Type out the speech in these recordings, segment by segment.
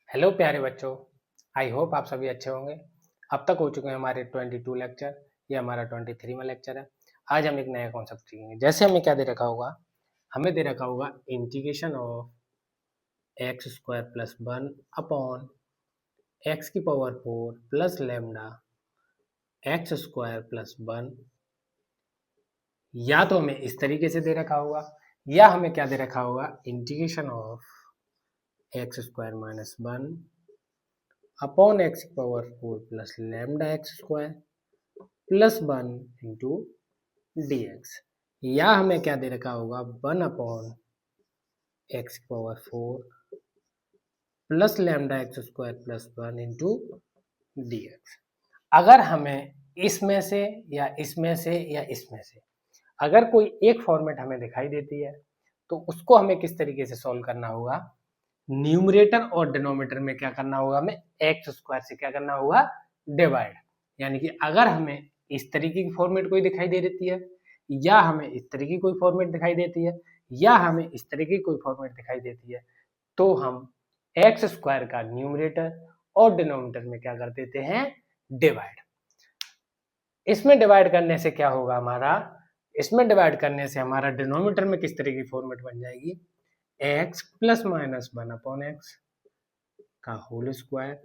Hello प्यारे बच्चों। I hope आप सभी अच्छे होंगे। अब तक हो चुके हैं हमारे 22 लेक्चर। ये हमारा 23वां लेक्चर है। आज हम एक नया कॉन्सेप्ट सीखेंगे। जैसे हमें क्या दे रखा होगा, हमें दे रखा होगा integration of X square plus 1 upon X की power 4 plus lambda X square plus 1। या तो हमें इस तरीके से दे रखा होगा, या हमें क्या दे रखा होगा, integration of X square minus 1 upon X की power 4 plus lambda X square plus 1 into D X. या हमें क्या दे रखा होगा, 1 अपॉन एक्स की power 4 plus lambda X square plus 1 into D X. अगर हमें इसमें से या इसमें से या इसमें से अगर कोई एक फॉर्मेट हमें दिखाई देती है तो उसको हमें किस तरीके से सॉल्व करना होगा, न्यूमरेटर और डिनोमिनेटर में क्या करना होगा, हमें एक्स स्क्वायर से क्या करना होगा, डिवाइड। यानी कि अगर हमें इस तरीके की फॉर्मेट कोई दिखाई दे देती है, या हमें इस तरीके की कोई फॉर्मेट दिखाई देती है, या हमें इस तरीके की कोई फॉर्मेट दिखाई देती है, तो हम एक्स स्क्वायर का न्यूमरेटर और डिनोमिनेटर में क्या कर देते हैं, डिवाइड। इसमें डिवाइड करने से क्या होगा हमारा, इसमें डिवाइड करने से हमारा डिनोमिनेटर में किस तरह की फॉर्मेट बन जाएगी, x plus minus 1 upon x का होल स्क्वायर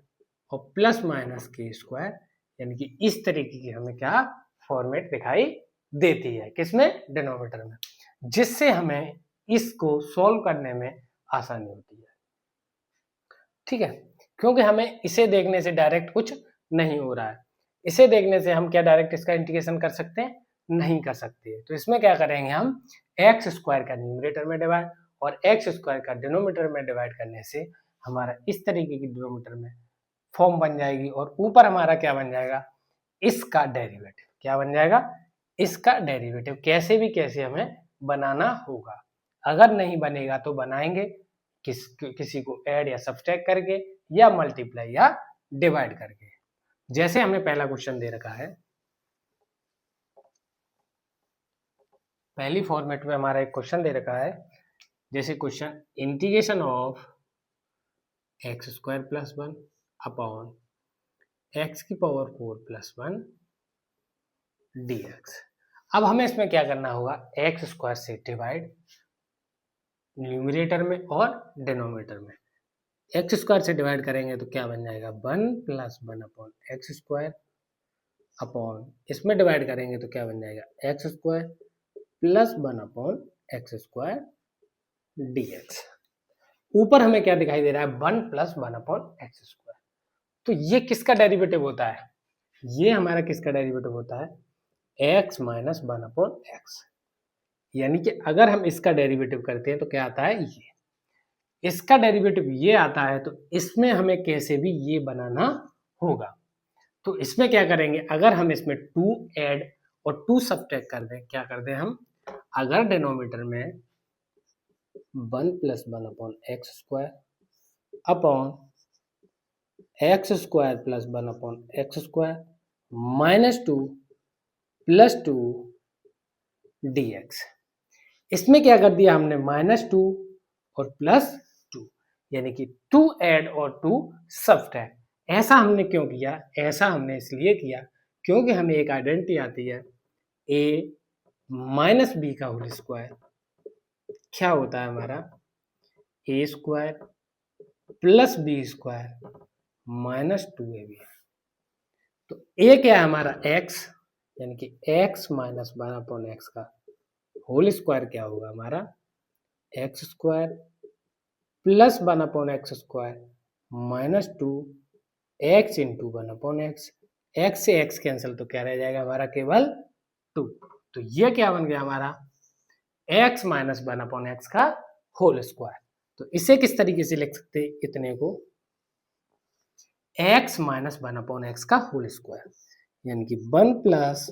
और प्लस माइनस के स्क्वायर। यानी कि इस तरीके की हमें क्या फॉर्मेट दिखाई देती है, किसमें, डिनोमिनेटर में, जिससे हमें इसको सॉल्व करने में आसानी होती है। ठीक है, क्योंकि हमें इसे देखने से डायरेक्ट कुछ नहीं हो रहा है। इसे देखने से हम क्या डायरेक्ट इसका इंटीग्रेशन कर सकते हैं, नहीं कर सकते। तो इसमें क्या करेंगे, हम एक्स स्क्वायर का न्यूमरेटर में डिवाइड और एक्स स्क्वायर का डिनोमिनेटर में डिवाइड करने से हमारा इस तरीके की डिनोमिनेटर में फॉर्म बन जाएगी और ऊपर हमारा क्या बन जाएगा, इसका डेरिवेटिव। क्या बन जाएगा, इसका डेरिवेटिव। कैसे भी कैसे हमें बनाना होगा, अगर नहीं बनेगा तो बनाएंगे किसी को ऐड या सब्सट्रैक्ट करके, या मल्टीप्लाई या डिवाइड करके। जैसे हमने पहला क्वेश्चन दे रखा है, पहली फॉर्मेट में हमारा एक क्वेश्चन दे रखा है। जैसे question, integration of X square plus 1 upon X की पावर 4 प्लस 1 डी एक्स। अब हमें इसमें क्या करना होगा, एक्स स्क्वायर से डिवाइड न्यूमरेटर में और डिनोमिनेटर में। एक्स स्क्वायर से डिवाइड करेंगे तो क्या बन जाएगा, 1 plus 1 upon x square upon, इसमें डिवाइड करेंगे तो क्या बन जाएगा, x square plus 1 upon x square D x. ऊपर हमें क्या दिखाई दे रहा है, 1 प्लस 1 अपॉन एक्स स्क्वायर। तो ये किसका डेरिवेटिव होता है, ये हमारा किसका डेरिवेटिव होता है, एक्स माइनस 1 अपॉन एक्स। यानी कि अगर हम इसका डेरिवेटिव करते हैं तो क्या आता है, ये इसका डेरिवेटिव ये आता है, तो इसमें हमें कैसे भी ये बनाना होगा। तो इसमें क्या करेंगे, अगर हम इसमें 2 ऐड और 2 सब्ट्रैक्ट कर दें, क्या कर दें हम, अगर डिनोमिनेटर में 1 plus 1 upon x square upon x square plus 1 upon x square minus 2 plus 2 D x. इसमें क्या कर दिया हमने, -2 और +2, यानी कि 2 ऐड और 2 सब्ट्रैक्ट। ऐसा हमने क्यों किया, ऐसा हमने इसलिए किया क्योंकि हमें एक आइडेंटिटी आती है, a माइनस बी का होल स्क्वायर क्या होता है हमारा, a square plus B square minus 2ab। तो a क्या है हमारा, x, यानी कि x माइनस 1 अपॉन एक्स का होल स्क्वायर क्या होगा हमारा, x square plus 1 upon x square minus 2 x into 1 upon x. X से एक्स कैंसिल तो क्या रह जाएगा हमारा, केवल 2। तो ये क्या बन गया हमारा, एक्स माइनस 1 अपॉन एक्स का होल स्क्वायर। तो इसे किस तरीके से लिख सकते हैं, इतने को एक्स माइनस 1 अपॉन एक्स का होल स्क्वायर, यानी कि 1 plus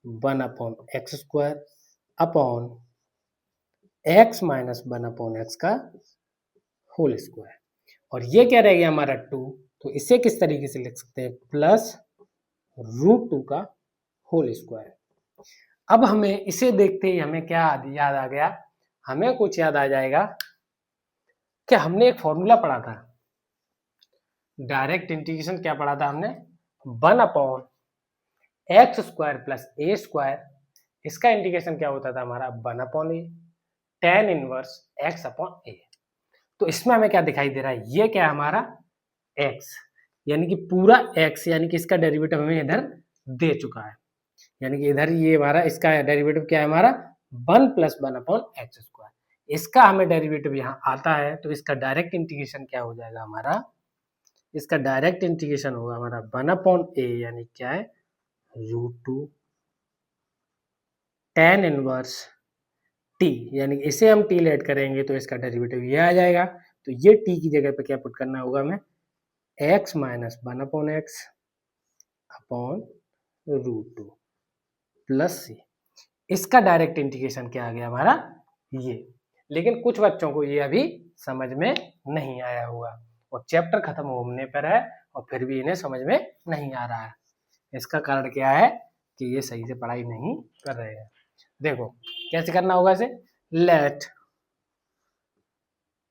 1 upon x square upon x minus 1 upon x का होल स्क्वायर। और ये क्या रह गया हमारा 2, तो इसे किस तरीके से लिख सकते हैं, प्लस √2 का होल स्क्वायर। अब हमें इसे देखते ही हमें क्या याद आ गया, हमें कुछ याद आ जाएगा कि हमने एक फॉर्मूला पढ़ा था, डायरेक्ट इंटीग्रेशन क्या पढ़ा था हमने, 1/x² प्लस a², इसका इंटीग्रेशन क्या होता था हमारा 1/a, tan इनवर्स x/a। तो इसमें हमें क्या दिखाई दे रहा है, ये क्या है हमारा x, यानी कि पूरा x, यानी कि इसका डेरिवेटिव हमें इधर दे चुका है, यानी कि इधर ये हमारा इसका डेरिवेटिव क्या है हमारा 1 + 1/x²। इसका हमें डेरिवेटिव यहाँ आता है, तो इसका डायरेक्ट इंटीग्रेशन क्या हो जाएगा हमारा, इसका डायरेक्ट इंटीग्रेशन होगा हमारा 1/a, यानी क्या है √2 tan इनवर्स t, यानी इसे हम t लेट करेंगे तो इसका डेरिवेटिव ये आ जाएगा। तो ये t की जगह पे क्या पुट करना होगा हमें, x - 1/x upon √2 plus c। इसका डायरेक्ट इंटीग्रेशन क्या आ गया हमारा ये। लेकिन कुछ बच्चों को ये अभी समझ में नहीं आया होगा और चैप्टर खत्म होने पर है और फिर भी इन्हें समझ में नहीं आ रहा है। इसका कारण क्या है कि ये सही से पढ़ाई नहीं कर रहे हैं। देखो कैसे करना होगा इसे, लेट,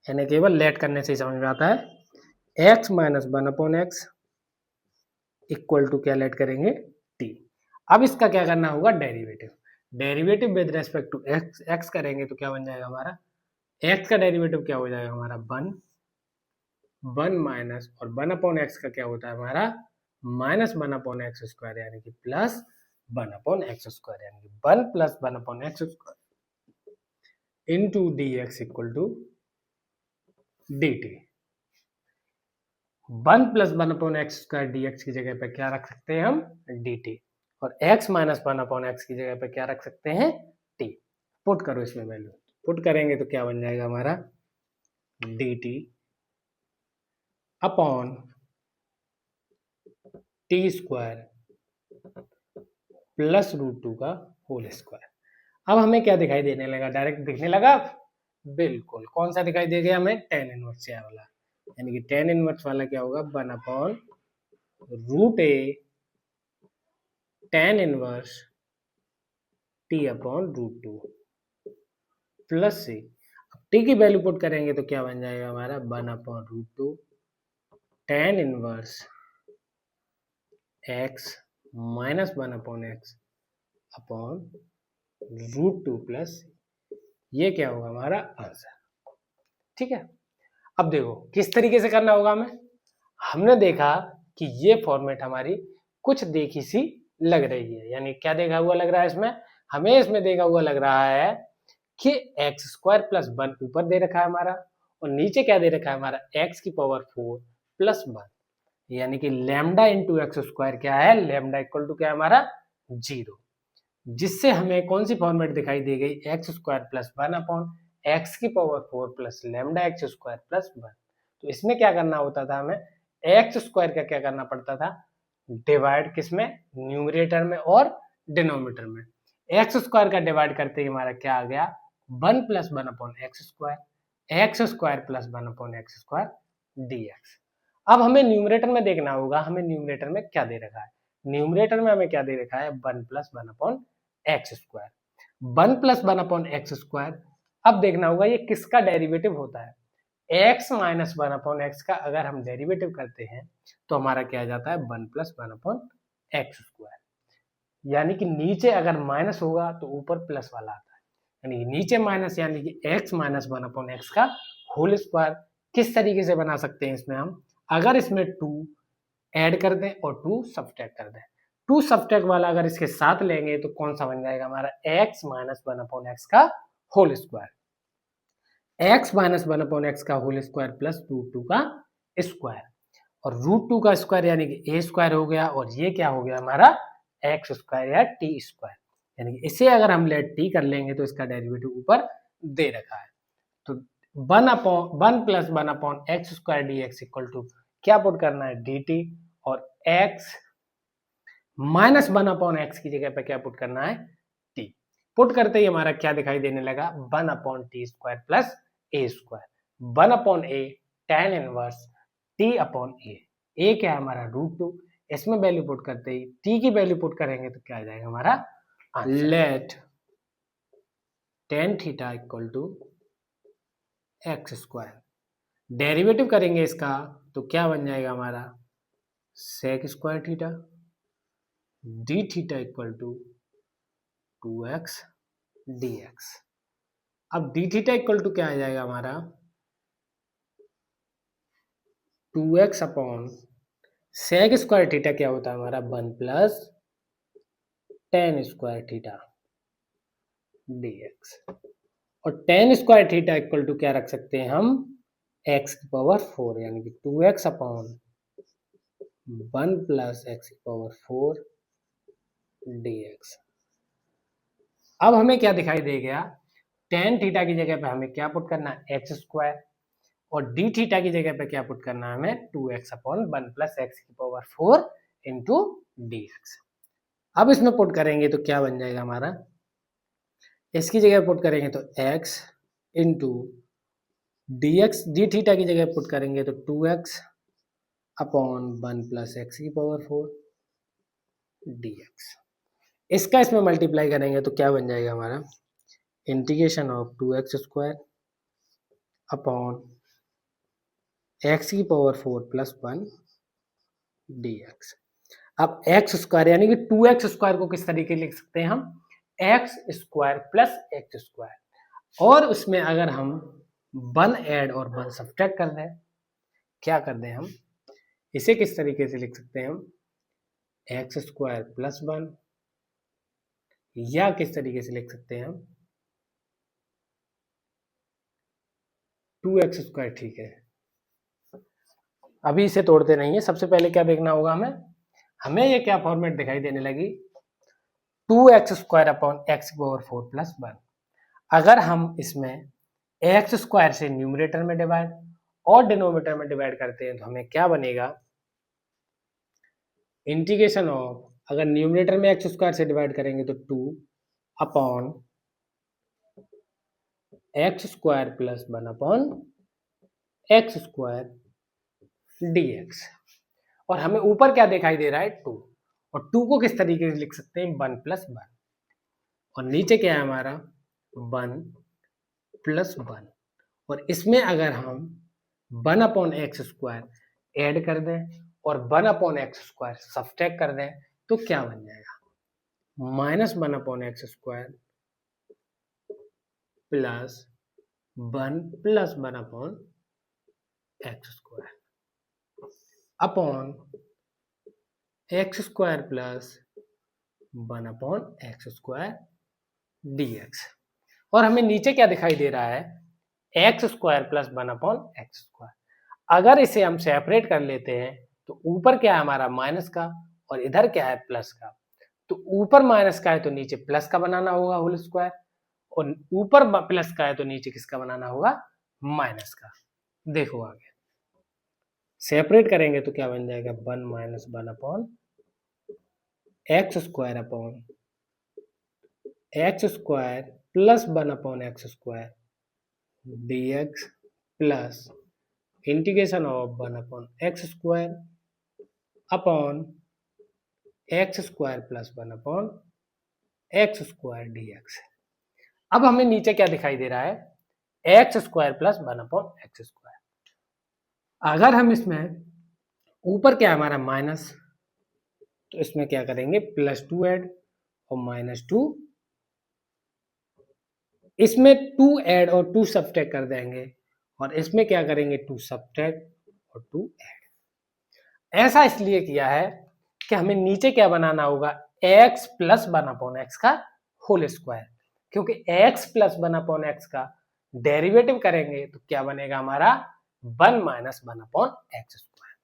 यानी केवल लेट करने से ही समझ में आता है, x - 1/x इक्वल टू क्या लेट करेंगे t। अब इसका क्या करना होगा derivative, derivative with respect to x करेंगे तो क्या बन जाएगा हमारा, x का डेरिवेटिव क्या हो जाएगा हमारा 1 माइनस, और 1/x का क्या होता है हमारा -1/x², यानी कि प्लस 1/x², यानी कि 1 + 1/x² into dx equal to dt। 1 + 1/x² dx की जगह पे क्या रख सकते हैं हम dt, और x - 1/x की जगह पे क्या रख सकते हैं t। पुट करो इसमें वैल्यू, पुट करेंगे तो क्या बन जाएगा हमारा dt अपॉन t² प्लस √2 का होल स्क्वायर। अब हमें क्या दिखाई देने लगा, डायरेक्ट दिखने लगा, बिल्कुल कौन सा दिखाई दे गया हमें, tan इनवर्स वाला, यानी कि tan इनवर्स वाला क्या होगा 1/√a tan inverse t/√2 plus c। t की वैल्यू पुट करेंगे तो क्या बन जाएगा हमारा 1/√2 tan inverse x - 1/x upon √2 plus, ये क्या होगा हमारा आंसर। ठीक है, अब देखो किस तरीके से करना होगा हमें। हमने देखा कि ये फॉर्मेट हमारी कुछ देखी सी लग रही है, यानी क्या देखा हुआ लग रहा है इसमें, हमें इसमें देखा हुआ लग रहा है कि x² + 1 ऊपर दे रखा है हमारा, और नीचे क्या दे रखा है हमारा x⁴ + 1, यानी कि लैम्डा इंटू x² क्या है, लैम्डा इक्वल टू क्या है हमारा 0, जिससे हमें कौन सी फॉर्मेट दिखाई दे गई x² + 1/x⁴ plus lambda x² + 1। तो इसमें क्या करना होता था हमें, x² का क्या करना पड़ता था, डिवाइड किसमें, न्यूमरेटर में और डिनोमिनेटर में। x² का डिवाइड करते ही हमारा क्या आ गया 1 + 1/x², x² + 1/x² dx। अब हमें न्यूमरेटर में देखना होगा, हमें न्यूमरेटर में क्या दे रखा है, न्यूमरेटर में हमें क्या दे रखा है 1 + 1/x², 1 + 1/x²। अब देखना होगा ये किसका डेरिवेटिव होता है, x - 1/x का अगर हम डेरिवेटिव करते हैं तो हमारा क्या आ जाता है 1 + 1/x², यानी कि नीचे अगर माइनस होगा तो ऊपर प्लस वाला आता है, यानी कि नीचे माइनस, यानी कि x - 1/x का होल स्क्वायर। किस तरीके से बना सकते हैं इसमें हम, अगर इसमें 2 ऐड कर दें और 2 सब्ट्रैक्ट कर दें, 2 सब्ट्रैक्ट वाला अगर इसके साथ लेंगे तो कौन सा बन जाएगा हमारा x - 1/x का होल स्क्वायर, x - 1/x का होल स्क्वायर प्लस √2 का स्क्वायर, और √2 का स्क्वायर यानी कि a² हो गया, और ये क्या हो गया हमारा x² या t², यानी कि इसे अगर हम लेट t कर लेंगे तो इसका डेरिवेटिव ऊपर दे रखा है। तो 1 + 1/x² dx इक्वल टू क्या पुट करना है dt, और x - 1/x की जगह पे क्या पुट करना है t। पुट करते ही हमारा क्या दिखाई देने लगा 1/t² plus a², 1/a tan inverse t/a, a क्या है हमारा √2, इसमें वैल्यू पुट करते ही t की वैल्यू पुट करेंगे तो क्या आ जाएगा हमारा let tan theta equal to x², derivative करेंगे इसका तो क्या बन जाएगा हमारा sec square theta d theta equal to 2x dx। अब डी थीटा इक्वल टू क्या आ जाएगा हमारा 2x upon sec square theta क्या होता है हमारा 1 plus tan square theta dx। और tan square theta equal to क्या रख सकते हैं हम x की पावर 4 यानी कि 2x अपॉन 1 प्लस x की पावर 4 dx। अब हमें क्या दिखाई दे गया टेन थीटा की जगह पे हमें क्या पुट करना है एक्स स्क्वायर और डी थीटा की जगह पे क्या पुट करना है हमें 2x अपॉन 1 प्लस एक्स की पावर 4 इंटू डी एक्स। अब इसमें पुट करेंगे तो क्या बन जाएगा हमारा इसकी जगह पुट करेंगे तो x into D x D theta की जगह पुट करेंगे तो 2x अपॉन 1 प्लस एक्स की पावर 4 dx। इसका इसमें मल्टीप्लाई करेंगे तो क्या बन जाएगा हमारा integration of 2x square upon X की पावर 4 प्लस 1 dx। अब एक्स स्क्वायर यानी कि 2x स्क्वायर को किस तरीके लिख सकते हैं हम x square plus x square और उसमें अगर हम 1 ऐड और 1 सब्ट्रैक्ट कर दें क्या कर दें हम इसे किस तरीके से लिख सकते हैं हम एक्स स्क्वायर प्लस 1 या किस तरीके से लिख सकते हैं हम 2x स्क्वायर। ठीक है अभी इसे तोड़ते नहीं है सबसे पहले क्या देखना होगा हमें ये क्या फॉर्मेट दिखाई देने लगी 2x square upon x power 4 plus 1। अगर हम इसमें एक्स स्क्वायर से न्यूमरेटर में डिवाइड और डिनोमिनेटर में डिवाइड करते हैं तो हमें क्या बनेगा इंटीग्रेशन ऑफ अगर न्यूमरेटर में एक्स स्क्वायर से डिवाइड करेंगे तो 2 upon x square plus 1 upon x square dx। और हमें ऊपर क्या दिखाई दे रहा है 2 और 2 को किस तरीके से लिख सकते हैं 1 प्लस 1 और नीचे क्या है हमारा 1 प्लस 1 और इसमें अगर हम 1 अपॉन एक्स स्क्वायर ऐड कर दें और 1 अपॉन एक्स स्क्वायर सब्ट्रैक्ट कर दें तो क्या बन जाएगा minus 1 upon x square plus 1 plus 1 upon x square upon x square plus 1 upon x square dx। और हमें नीचे क्या दिखाई दे रहा है x square plus 1 upon x square. अगर इसे हम सेपरेट कर लेते हैं तो ऊपर क्या है हमारा माइनस का और इधर क्या है प्लस का। तो ऊपर माइनस का है तो नीचे प्लस का बनाना होगा होल स्क्वायर और ऊपर प्लस का है तो नीचे किसका बनाना होगा माइनस का। देखो आगे सेपरेट करेंगे तो क्या बन जाएगा 1 minus 1 upon x square upon x square plus 1 upon x square dx plus integration of 1 upon x square upon x square plus 1 upon x square dx। अब हमें नीचे क्या दिखाई दे रहा है x square plus 1 upon x square. अगर हम इसमें ऊपर क्या हमारा माइनस तो इसमें क्या करेंगे प्लस 2 ऐड और माइनस 2 इसमें 2 ऐड और 2 सब्ट्रैक्ट कर देंगे और इसमें क्या करेंगे 2 सब्ट्रैक्ट और 2 ऐड। ऐसा इसलिए किया है कि हमें नीचे क्या बनाना होगा x प्लस 1 अपॉन एक्स का होल स्क्वायर क्योंकि x प्लस 1 अपॉन एक्स का डेरिवेटिव करेंगे तो क्या बनेगा हमारा 1 माइनस 1 अपॉन एक्स स्क्वायर।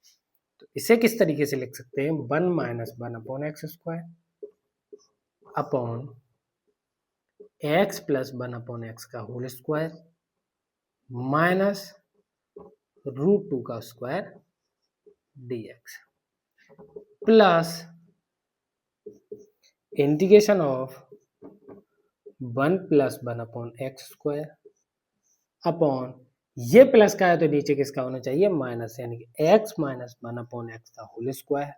तो इसे किस तरीके से लिख सकते हैं 1 minus 1 upon x square upon x plus 1 upon x का होल स्क्वायर माइनस रूट 2 का square dx plus integration of 1 plus 1 upon x square upon ये प्लस का है तो नीचे किसका होना चाहिए माइनस यानी कि x माइनस 1 अपॉन एक्स का होल स्क्वायर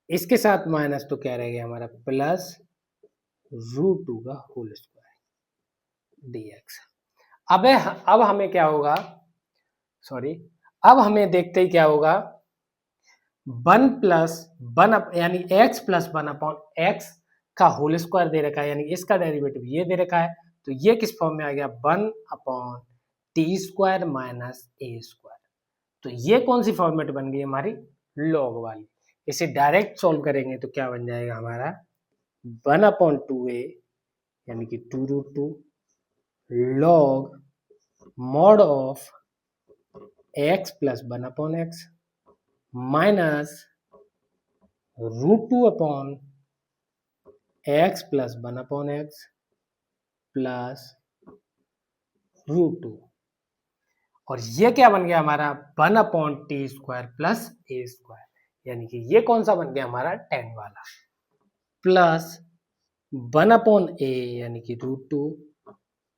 इसके साथ माइनस तो क्या रह गया हमारा प्लस रूट 2 का होल स्क्वायर dx। अब हमें क्या होगा अब हमें देखते ही क्या होगा, 1 प्लस 1 यानी x प्लस 1 अपॉन एक्स का होल स्क्वायर दे रखा है, यानी इसका डेरिवेटिव ये दे रखा है, तो ये किस फॉर्म में आ गया, 1 अपॉन टी स्क्वायर माइनस ए स्क्वायर। तो ये कौन सी फॉर्मेट बन गई हमारी, लॉग वाली। इसे डायरेक्ट सॉल्व करेंगे तो क्या बन जाएगा हमारा, 1 अपॉन 2a यानी कि 2√2 log mod of x plus 1 upon x minus √2 upon x plus 1 upon x plus √2, और ये क्या बन गया हमारा, 1 अपॉन टी स्क्वायर प्लस ए स्क्वायर, यानी कि ये कौन सा बन गया हमारा, tan वाला, प्लस 1 अपॉन ए यानी कि √2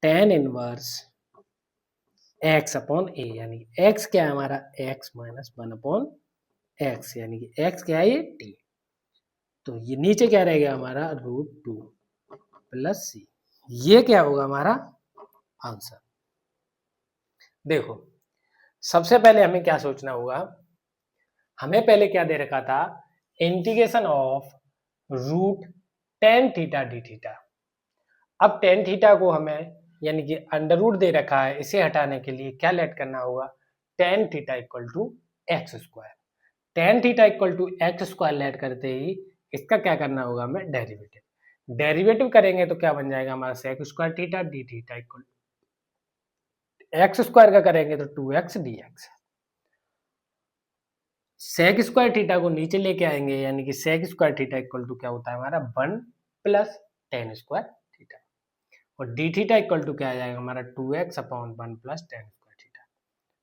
tan inverse x upon A, यानी x क्या है हमारा, x माइनस 1 अपॉन x, यानी कि x क्या है, ये t। तो ये नीचे क्या रहेगा हमारा, √2 प्लस c। ये क्या होगा हमारा आंसर। देखो सबसे पहले हमें क्या सोचना होगा, हमें पहले क्या दे रखा था, integration of √tan theta d theta. अब tan थीटा को हमें यानी कि अंडर रूट दे रखा है, इसे हटाने के लिए क्या लेट करना होगा, tan theta equal to x square. tan theta equal to x square let करते ही इसका क्या करना होगा, हमें डेरिवेटिव। डेरिवेटिव करेंगे तो क्या बन जाएगा हमारा, sec square theta d theta equal x square का करेंगे तो 2x dx। sec square theta को नीचे लेके आएंगे, यानी कि sec square theta equal to क्या होता है हमारा, 1 प्लस tan स्क्वायर थीटा, और डी थीटा इक्वल टू क्या आ जाएगा हमारा, 2x upon 1 plus tan square theta,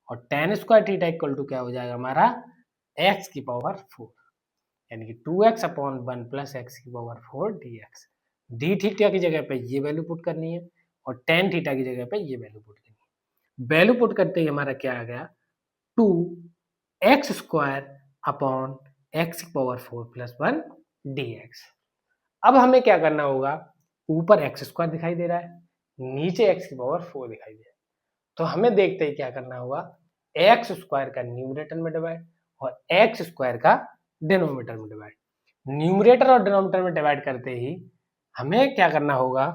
और tan square theta equal to क्या हो जाएगा हमारा, x की पावर 4, यानी कि 2x अपॉन 1 प्लस x की पावर 4 dx। डी थीटा की जगह पे ये वैल्यू पुट करनी है और tan थीटा की जगह पे ये वैल्यू पुट करनी है। वैल्यू पुट करते ही हमारा क्या आ गया, 2x स्क्वायर अपॉन x की पावर 4 प्लस 1 dx। अब हमें क्या करना होगा, ऊपर एक्स स्क्वायर दिखाई दे रहा है, नीचे x की पावर 4 दिखाई दे रहा है, तो हमें देखते ही क्या करना होगा, एक्स स्क्वायर का न्यूमरेटर में डिवाइड और एक्स स्क्वायर का डिनोमिनेटर में डिवाइड। न्यूमरेटर और डिनोमिनेटर में डिवाइड करते ही हमें क्या करना होगा,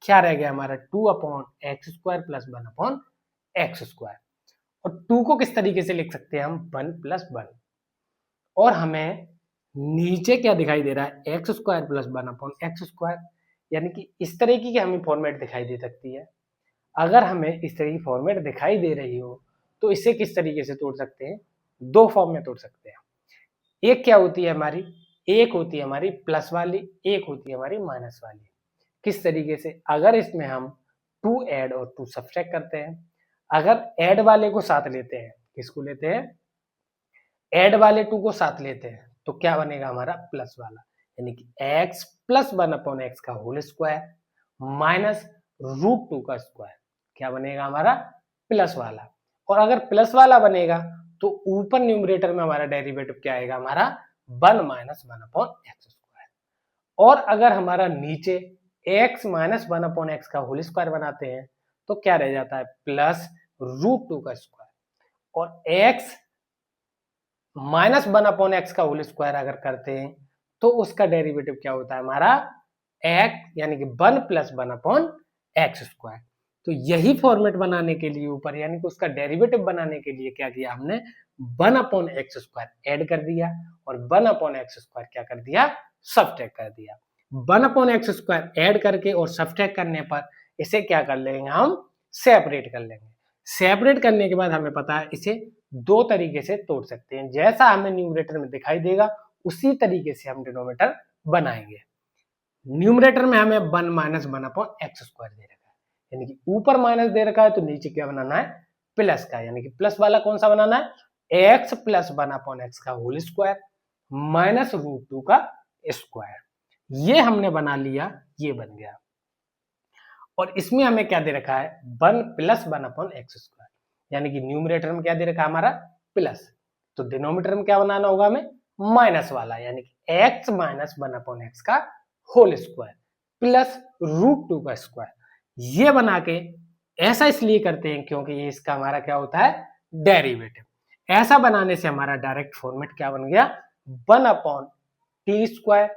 क्या रह गया हमारा, 2 upon x square plus 1 upon x square, और 2 को किस तरीके से लिख सकते हैं हम, 1 प्लस 1, और हमें नीचे क्या दिखाई दे रहा है, x square plus 1 upon x square, यानी कि इस तरीके की हमें फॉर्मेट दिखाई दे सकती है। अगर हमें इस तरह की फॉर्मेट दिखाई दे रही हो तो इसे किस तरीके से तोड़ सकते हैं, दो फॉर्म में तोड़ सकते हैं। एक क्या होती है हमारी, एक होती है हमारी प्लस वाली, एक होती है हमारी माइनस वाली। किस तरीके से, अगर इसमें हम 2 ऐड और 2 सब्ट्रैक्ट करते हैं, अगर ऐड वाले को साथ लेते हैं, किसको लेते हैं, ऐड वाले 2 को साथ लेते हैं, तो क्या बनेगा हमारा प्लस वाला, यानी कि x प्लस 1 अपॉन एक्स का होल स्क्वायर माइनस √2 का स्क्वायर, क्या बनेगा हमारा प्लस वाला। और अगर प्लस वाला बनेगा तो ऊपर न्यूमरेटर में हमारा डेरिवेटिव क्या आएगा हमारा, 1 माइनस 1 अपॉन एक्स स्क्वायर। और अगर हमारा नीचे x माइनस 1 अपॉन एक्स का होल स्क्वायर बनाते हैं तो क्या रह जाता है, प्लस √2 का स्क्वायर, और x माइनस 1 अपॉन एक्स का होल स्क्वायर अगर करते हैं तो उसका डेरिवेटिव क्या होता है हमारा, x यानी कि 1 प्लस 1 अपॉन एक्स स्क्वायर। तो यही फॉर्मेट बनाने के लिए ऊपर यानी कि उसका डेरिवेटिव बनाने के लिए क्या किया हमने, 1 अपॉन एक्स स्क्वायर ऐड कर दिया और 1 अपॉन एक्स स्क्वायर क्या कर दिया, सब्ट्रैक्ट कर दिया। 1 अपॉन एक्स स्क्वायर ऐड करके और सब्ट्रैक्ट करने पर इसे क्या कर लेंगे हम, सेपरेट कर लेंगे। सेपरेट करने के बाद हमें पता है इसे दो तरीके से तोड़ सकते हैं, जैसा हमें न्यूमरेटर में दिखाई देगा उसी तरीके से हम डिनोमिनेटर बनाएंगे। न्यूमरेटर में हमें 1 माइनस 1 अपॉन एक्स स्क्वायर दे रखा है, यानी कि ऊपर माइनस दे रखा है तो नीचे क्या बनाना है, प्लस का, यानी कि प्लस वाला कौन सा बनाना है, एक्स प्लस 1 अपॉन एक्स का होल स्क्वायर माइनस √2 का स्क्वायर। ये हमने बना लिया, ये बन गया। और इसमें हमें क्या दे रखा है, 1 प्लस 1 अपॉन एक्स स्क्वायर, यानी कि न्यूमरेटर में क्या दे रखा है हमारा प्लस, तो डिनोमिनेटर में क्या बनाना होगा हमें, माइनस वाला, यानी कि एक्स माइनस 1 अपॉन एक्स का होल स्क्वायर प्लस √2 का स्क्वायर। ये बना के ऐसा इसलिए करते हैं क्योंकि ये इसका हमारा क्या होता है, डेरिवेटिव। ऐसा बनाने से हमारा डायरेक्ट फॉर्मेट क्या बन गया, 1/t²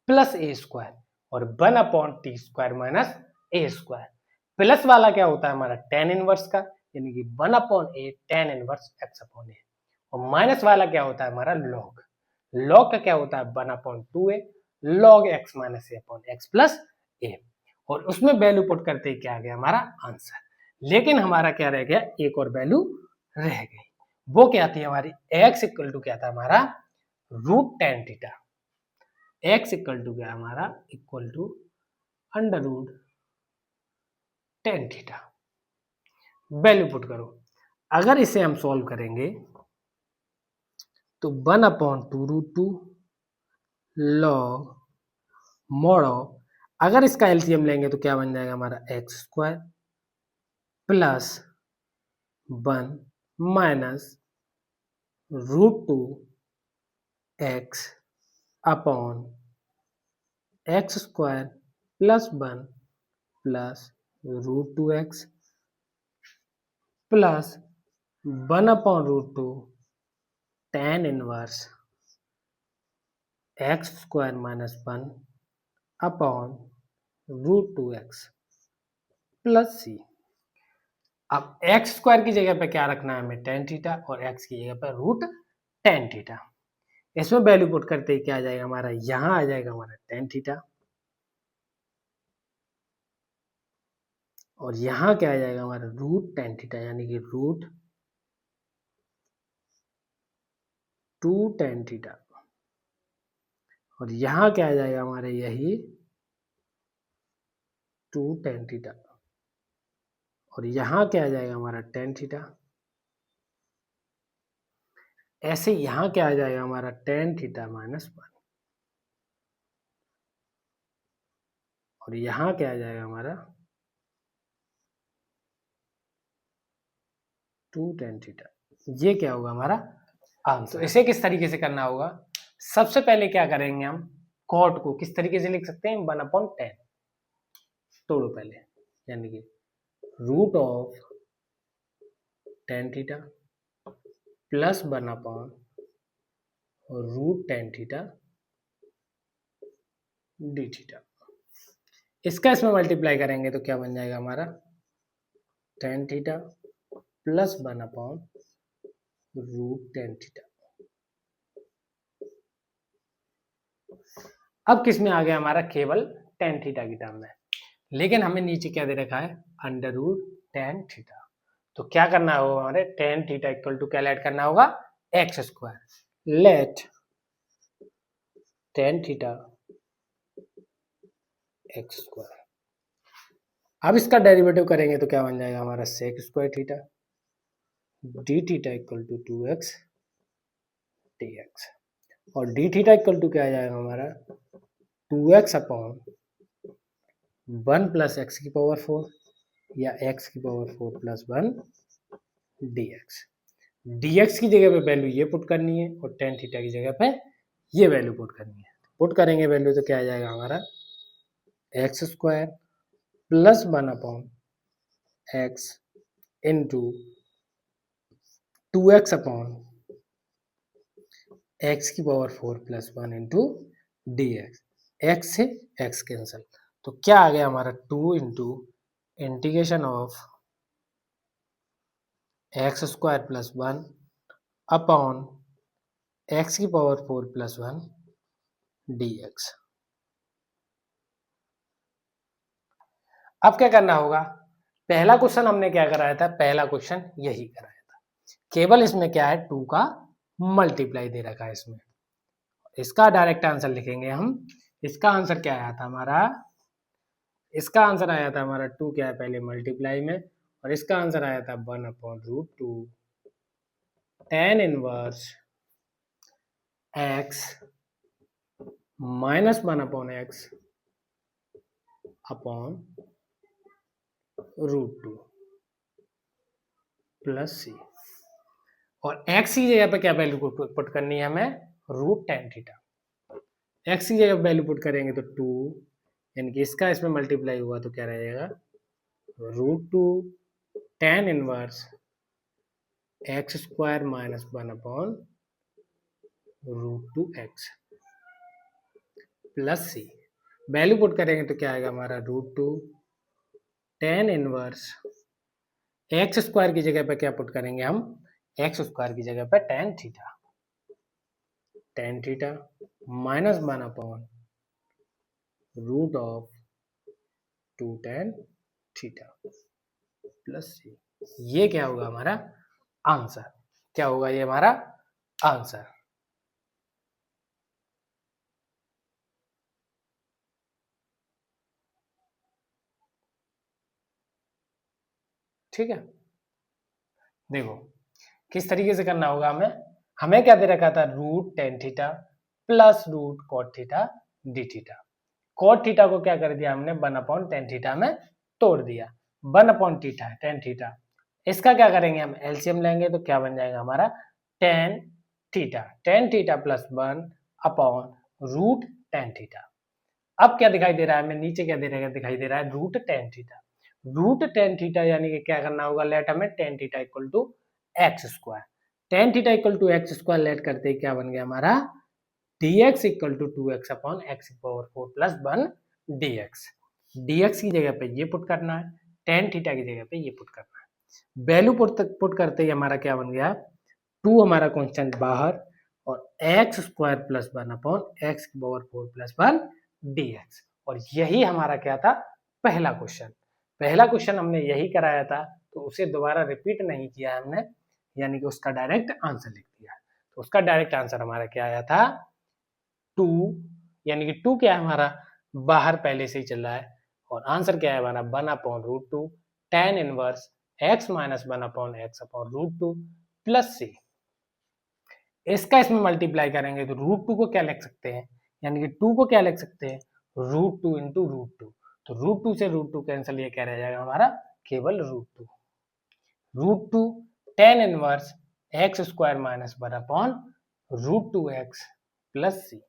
प्लस ए स्क्वायर और 1/t² माइनस ए स्क्वायर। प्लस वाला क्या होता है हमारा tan इनवर्स का, यानी कि 1/a tan इनवर्स x/a, और माइनस वाला क्या होता है हमारा log। log का क्या होता है 1/2a log x minus a upon x plus a, और उसमें वैल्यू पुट करते ही क्या आ गया हमारा आंसर। लेकिन हमारा क्या रह गया, एक और वैल्यू रह गई, वो क्या थी हमारी x इक्वल टू क्या था हमारा √tan theta. x equal to क्या हमारा equal to √tan theta. Value put करो, अगर इसे हम सॉल्व करेंगे तो 1/2√2 log मोड ऑफ, अगर इसका एलसीएम लेंगे तो क्या बन जाएगा हमारा x² plus 1 minus √2x upon x² plus 1 plus √2x plus 1/√2 tan inverse x² minus 1 upon √2x plus c। अब x² की जगह पे क्या रखना है हमें tan थीटा, और x की जगह पर √tan थीटा। इसमें वैल्यू पुट करते ही क्या आ जाएगा हमारा, यहां आ जाएगा हमारा tan थीटा, और यहां क्या आ जाएगा हमारा √tan थीटा, यानी कि √2tan थीटा, और यहां क्या आ जाएगा हमारे यही 2tan थीटा, और यहां क्या आ जाएगा हमारा tan थीटा। ऐसे यहां क्या आ जाएगा हमारा tan थीटा माइनस 1, और यहां क्या आ जाएगा हमारा 2tan थीटा। ये क्या होगा हमारा आंसर। तो इसे किस तरीके से करना होगा, सबसे पहले क्या करेंगे हम, कॉट को किस तरीके से लिख सकते हैं 1/10 तोड़ो पहले, यानी कि √tan theta plus 1/√tan theta d theta. इसका इसमें मल्टीप्लाई करेंगे तो क्या बन जाएगा हमारा tan theta plus 1/√tan theta. अब किस में आ गया हमारा, केवल tan थीटा की टर्म में, लेकिन हमें नीचे क्या दे रखा है √tan थीटा। तो क्या करना होगा हमारे tan थीटा इक्वल टू क्या लेट करना होगा x², late tan theta x²। अब इसका डेरिवेटिव करेंगे तो क्या बन जाएगा हमारा sec² theta d theta equal to 2x dx, और डी थीटा इक्वल टू क्या आ जाएगा हमारा 2x अपॉन 1 प्लस x की पावर 4 या x की पावर 4 प्लस 1 dx। dx की जगह पे वैल्यू ये पुट करनी है, और tan थीटा की जगह पे ये वैल्यू पुट करनी है। पुट करेंगे वैल्यू तो क्या आ जाएगा हमारा x² plus 1 upon x into 2x upon x की power 4 plus 1 into dx। x से x कैंसिल, तो क्या आ गया हमारा 2 into integration of x² plus 1 upon x की पावर 4 प्लस 1 dx। अब क्या करना होगा, पहला क्वेश्चन हमने क्या कराया था, पहला क्वेश्चन यही कराया था, केवल इसमें क्या है 2 का मल्टीप्लाई दे रखा है इसमें। इसका डायरेक्ट आंसर लिखेंगे हम। इसका आंसर क्या आया था हमारा, इसका आंसर आया था हमारा 2 क्या है पहले मल्टीप्लाई में, और इसका आंसर आया था 1/√2 tan inverse x minus 1/x upon √2 plus c, और x की जगह पे क्या वैल्यू पुट करनी है हमें √tan थीटा। x की जगह वैल्यू पुट करेंगे तो 2, यानी कि इसका इसमें मल्टीप्लाई हुआ तो क्या रहेगा √2 tan inverse x square minus 1 upon √2x plus C. Value put करेंगे तो क्या आएगा हमारा √2 tan इनवर्स एक्स स्क्वायर की जगह पे क्या पुट करेंगे हम, एक्स स्क्वायर की जगह पे tan theta minus 1 upon √2 tan theta plus C. ये क्या होगा हमारा आंसर, क्या होगा ये हमारा आंसर। ठीक है, देखो किस तरीके से करना होगा हमें क्या दे रखा था, √tan theta plus √cot theta d theta. cot theta को क्या कर दिया हमने 1 अपॉन tan थीटा में तोड़ दिया, 1 अपॉन थीटा tan थीटा, इसका क्या करेंगे हम एलसीएम लेंगे तो क्या बन जाएगा हमारा tan theta plus 1 upon √tan theta. अब क्या दिखाई दे रहा है हमें, नीचे क्या दिखाई दे रहा है √tan थीटा यानी कि क्या करना होगा, लेट हमें tan theta equal to x square, tan theta equal to x square let करते ही क्या बन गया हमारा dx equal to 2x upon x power 4 plus 1 dx की जगह पे ये पुट करना है, tan थीटा की जगह पे ये पुट करना है। वैल्यू पुट करते ही हमारा क्या बन गया, 2 हमारा कांस्टेंट बाहर और X square plus 1 upon X की पावर 4 प्लस 1 dx। और यही हमारा क्या था पहला क्वेश्चन हमने यही कराया था, तो उसे दोबारा रिपीट नहीं किया हमने, यानी कि उसका डायरेक्ट आंसर लिख दिया। तो उसका डायरेक्ट आंसर हमारा क्या आया था 2, यानी कि 2 क्या है हमारा बाहर पहले से ही चल रहा है, और आंसर क्या है हमारा 1 upon √2 tan inverse x minus 1 upon x upon √2 plus C. इसका इसमें मल्टीप्लाई करेंगे तो √2 को क्या लिख सकते हैं, यानी कि 2 को क्या लिख सकते हैं √2 इंटू √2, तो √2 से √2 कैंसिल, ये क्या रह जाएगा हमारा केवल √2 tan inverse x square minus 1 upon √2x plus C.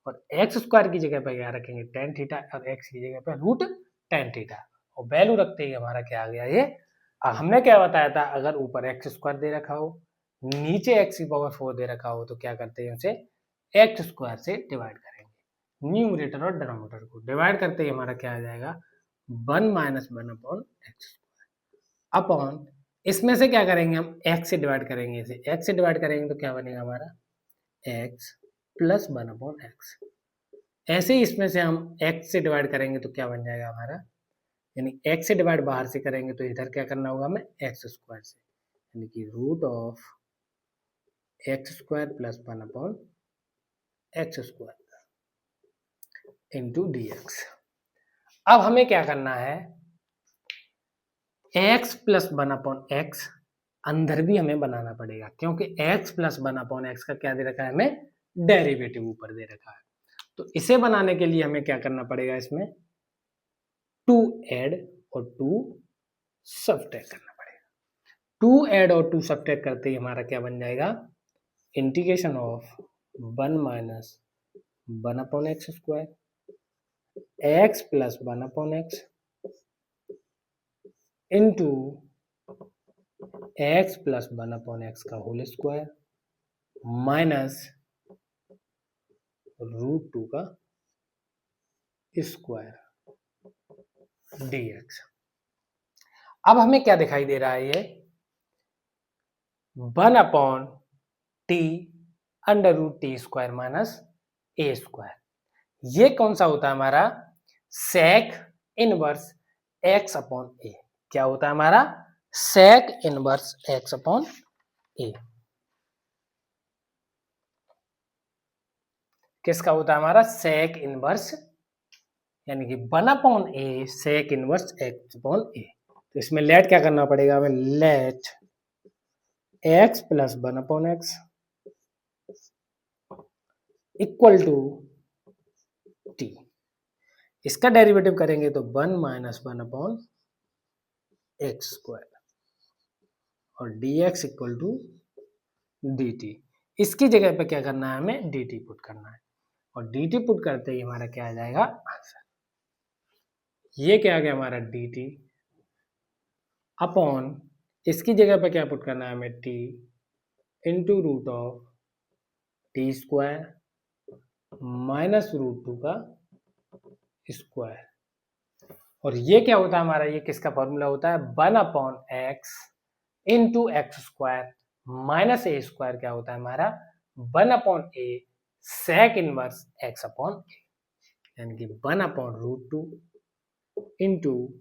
और एक्स स्क्वायर की जगह पे क्या रखेंगे tan थीटा और x की जगह पे √tan थीटा, और वैल्यू रखते ही हमारा क्या आ गया ये। हमने क्या बताया था, अगर ऊपर एक्स स्क्वायर दे रखा हो नीचे x की पावर 4 दे रखा हो तो क्या करते हैं उसे एक्स स्क्वायर से डिवाइड करेंगे, न्यूमरेटर और डिनोमिनेटर को डिवाइड करते ही हमारा क्या आ जाएगा 1 माइनस 1 अपॉन एक्स अपॉन, इसमें से क्या करेंगे हम x से डिवाइड करेंगे, इसे x से डिवाइड करेंगे तो क्या बनेगा हमारा x प्लस 1 अपॉन एक्स। ऐसे ही इसमें से हम x से डिवाइड करेंगे तो क्या बन जाएगा हमारा, यानी x से डिवाइड बाहर से करेंगे तो इधर क्या करना होगा हमें एक्स स्क्वायर से, यानी कि √x square plus 1 upon x square into dx। अब हमें क्या करना है x प्लस 1 अपॉन एक्स अंदर भी हमें बनाना पड़ेगा, क्योंकि x प्लस 1 अपॉन एक्स का क्या दे रखा है हमें डेरिवेटिव ऊपर दे रखा है। तो इसे बनाने के लिए हमें क्या करना पड़ेगा, इसमें 2 ऐड और 2 सब्ट्रैक्ट करना पड़ेगा। 2 ऐड और 2 सब्ट्रैक्ट करते ही हमारा क्या बन जाएगा integration of 1 minus 1 upon x square x plus 1 upon x into x plus 1 upon x का होल स्क्वायर माइनस √2 का स्क्वायर dx। अब हमें क्या दिखाई दे रहा है ये 1 upon t √t square minus a square, ये कौन सा होता है हमारा sec inverse x upon a। क्या होता है हमारा sec inverse x upon a, किसका होता है हमारा सेक इनवर्स, यानी कि 1 upon a sec inverse x upon a। तो इसमें लेट क्या करना पड़ेगा हमें, let x plus 1 upon x equal to t, इसका डेरिवेटिव करेंगे तो 1 माइनस 1 अपॉन एक्स स्क्वायर और dx इक्वल टू dt। इसकी जगह पे क्या करना है हमें dt पुट करना है, और dt पुट करते ही हमारा क्या आ जाएगा आंसर, ये क्या आ गया हमारा dt अपॉन इसकी जगह पे क्या पुट करना है हमें, t into root of t square minus root 2 का स्क्वायर। और ये क्या होता है हमारा, ये किसका फॉर्मूला होता है, 1/x into X square minus ए स्क्वायर क्या होता है हमारा 1/a sec inverse X upon A, यानी कि 1/√2 into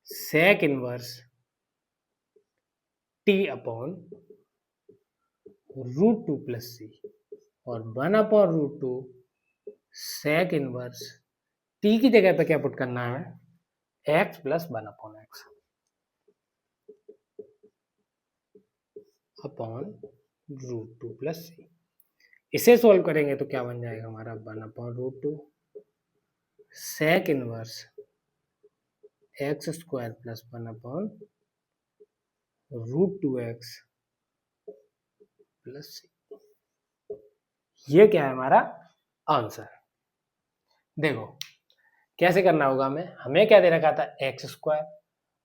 sec inverse T upon √2 plus C, और 1/√2 सेक इनवर्स टी की जगह पे क्या पुट करना है, x plus 1/x upon √2 plus C. इसे सॉल्व करेंगे तो क्या बन जाएगा हमारा 1/√2 sec inverse x square plus 1/√2x plus C. ये क्या है हमारा आंसर। देखो कैसे करना होगा हमें क्या दे रखा था, x square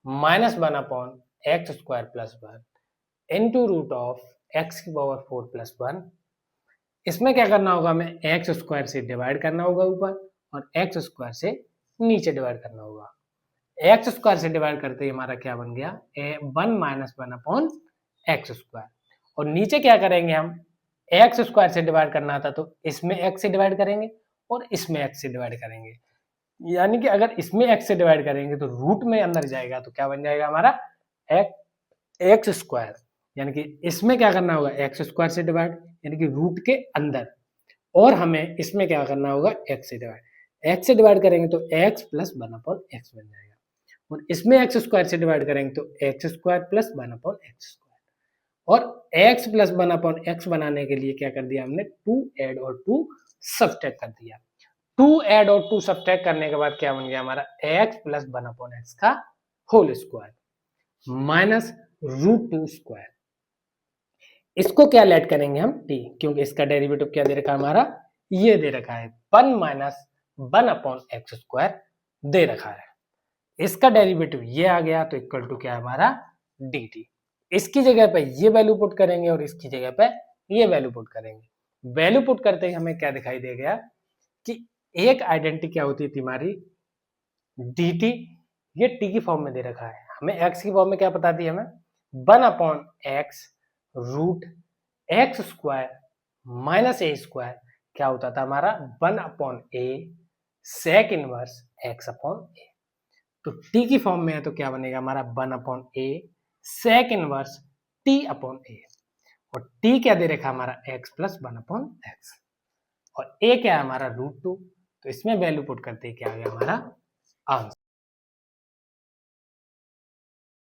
minus 1/x square plus 1 into root of x की पावर 4 प्लस 1। इसमें क्या करना होगा, हमें एक्स स्क्वायर से डिवाइड करना होगा ऊपर और एक्स स्क्वायर से नीचे डिवाइड करना होगा। एक्स स्क्वायर से डिवाइड करते ही हमारा क्या बन गया, 1 माइनस 1/x स्क्वायर। और नीचे क्या करेंगे, हम एक्स स्क्वायर से डिवाइड करना था तो इसमें एक्स से डिवाइड करेंगे और इसमें एक्स से डिवाइड करेंगे, यानी कि अगर इसमें एक्स से डिवाइड करेंगे तो रूट में अंदर जाएगा तो क्या बन जाएगा हमारा एक्स स्क्वायर, यानी कि इसमें क्या करना होगा एक्स स्क्वायर से डिवाइड यानी कि रूट के अंदर, और हमें इसमें क्या करना होगा एक्स से डिवाइड। एक्स से डिवाइड करेंगे तो एक्स प्लस 1/x बन जाएगा, और इसमें एक्स स्क्वायर से डिवाइड करेंगे तो x square plus 1/x square. और x प्लस 1/x बनाने के लिए क्या कर दिया हमने, 2 ऐड और 2 सब्ट्रैक्ट कर दिया। 2 ऐड और 2 सब्ट्रैक्ट करने के बाद क्या बन गया हमारा x प्लस 1/x का होल स्क्वायर माइनस √2 स्क्वायर। इसको क्या लेट करेंगे हम t, क्योंकि इसका डेरिवेटिव क्या दे रखा है हमारा, ये दे रखा है 1 माइनस 1/x स्क्वायर दे रखा है। इसका डेरिवेटिव ये आ गया तो इक्वल टू क्या है हमारा dt। इसकी जगह पे ये वैल्यू पुट करेंगे और इसकी जगह पे ये वैल्यू पुट करेंगे। वैल्यू पुट करते ही हमें क्या दिखाई दे गया कि एक आइडेंटिटी क्या होती थी हमारी dt, ये t की फॉर्म में दे रखा है, हमें x की फॉर्म में क्या पता थी हमें 1/x root x square minus ए स्क्वायर क्या होता था हमारा 1/a sec inverse x upon a. तो t की फॉर्म में है तो क्या बनेगा हमारा 1/a sec inverse t upon a, और t क्या दे रखा हमारा x प्लस 1/x, और a क्या है हमारा √2, तो इसमें वैल्यू पुट करते ही क्या आ गया हमारा आंसर।